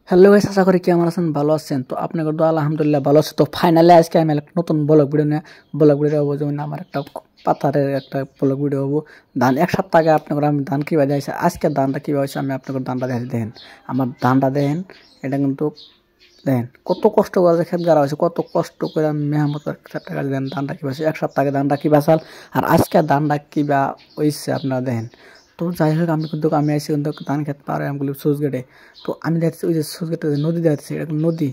Hello guys, আশা করি কেমন আছেন, ভালো আছেন। তো আপনাদের দোয়া আলহামদুলিল্লাহ ভালো আছে। তো ফাইনালি আজকে আমি একটা নতুন ব্লগ ভিডিও হবো, যেমন আমার একটা পাতারের একটা ব্লগ ভিডিও হবো। ধান এক সপ্তাহ আগে আপনাদের আমি ধান কীভাবে দিয়েছি, আজকে ধানটা কীভাবে হয়েছে আমি আপনাদের ধানটা দেখেন। আমার ধানটা দেখেন, এটা কিন্তু দেখেন কত কষ্ট করে খেত গাড়া হয়েছে, কত কষ্ট করে আমি মেহনত টাকা দেন। ধানটা কী হয়েছে, এক সপ্তাহ আগে ধানটা কী বাঁচাল আর আজকে ধানটা কীবা হয়েছে আপনারা দেখেন। তো যাই হোক, আমি আইসি কিন্তু ধান খেত পারে আমগুলি সুইচ গেটে। তো আমি দেখছি ওই যে সুইচ গেটে নদী দেখছি, এটা নদী,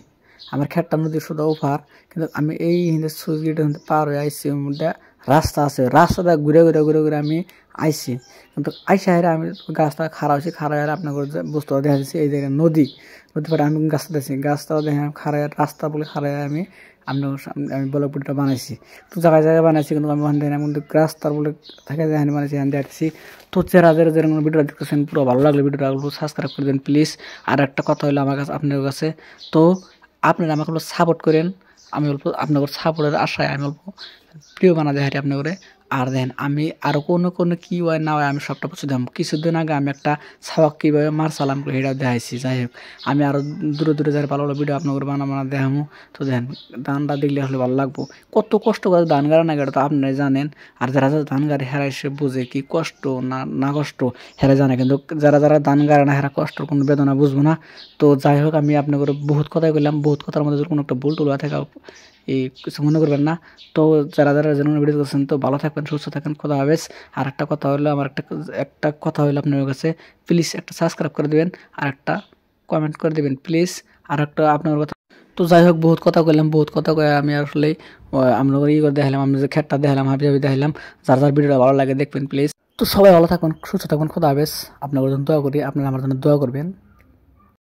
আমার খেতটা নদীর শুধু ওপার, কিন্তু আমি এই সুইচ গেটে পার হয়ে আইসি। মধ্যে রাস্তা আছে, রাস্তাটা ঘুরে ঘুরে ঘুরে ঘুরে আমি আইসি। কিন্তু আইসা হেরে আমি গাছটা খাড়া হয়েছি, খাড়া হেরে আপনার বুঝতে দেখা যাচ্ছে এই জায়গায় নদী পরে আমি গাছটা দেখছি, গাছটাও দেখে খাড়া রাস্তা বলে খাড়া আমি আমি ব্লগ ভিডিওটা বানাইছি। তো জায়গায় জায়গায় বানাইছি, কিন্তু আমি ওখান থেকে কিন্তু রাস্তার বলে থাকে যেখানে বানাইছি এখান দেখছি। তো যারা ভিডিওটা দেখতেছেন পুরো ভালো লাগলে ভিডিওটা সাবস্ক্রাইব করে দেন প্লিজ। আর একটা কথা হলো আমার কাছে, আপনার কাছে, তো আপনারা আমাকে সাপোর্ট করেন। আমি অল্প আপনার সাপোর্টের আশায় আমি অল্প প্রিয় বানাতে হারি আপনার করে। আর দেন আমি আরও কোনো কী হয় না হয় আমি সবটা বুঝে দাম। কিছুদিন আগে আমি একটা ছাওয়াক কীভাবে মার চালাম সেটাও দেখাইছি। যাই হোক, আমি আরও দূরে দূরে যাই ভালো ভালো ভিডিও আপনার করে বানা দেখামো। তো দেখেন ধানটা দেখলে আসলে ভালো লাগবো। কত কষ্ট করে ধান গাড়া না গাড়া তো আপনারাই জানেন। আর যারা যারা ধান গাড়ি হেরা এসে বুঝে কি কষ্ট না কষ্ট হেরা জানে, কিন্তু যারা যারা ধান গাড়ে না হেরা কষ্টর কোনো বেদনা বুঝবো না। তো যাই হোক, আমি আপনার করে বহুত কথাই বললাম, বহুত কথার মধ্যে যদি কোনো একটা ভুল টুল থাকে এই কিছু মনে করবেন না। তো যারা যারা যেন ভিডিও করছেন তো ভালো থাকবেন, সুস্থ থাকেন, খোদা হাফেজ। আর একটা কথা হলো, আমার একটা কথা হলো আপনার কাছে, প্লিজ একটা সাবস্ক্রাইব করে দেবেন আর একটা কমেন্ট করে দেবেন প্লিজ। আর একটা আপনার কথা। তো যাই হোক, বহুত কথা কইলাম, বহুত কথা কয়ে আমি আসলে আমরা ই করে দেখালাম, আমি যে খেটটা দেখালাম, হাবি হাবি দেখালাম। যার যার ভিডিওটা ভালো লাগে দেখবেন প্লিজ। তো সবাই ভালো থাকুন, সুস্থ থাকুন, খোদা হাফেজ। আপনার জন্য দোয়া করি, আপনারা আমার জন্য দোয়া করবেন।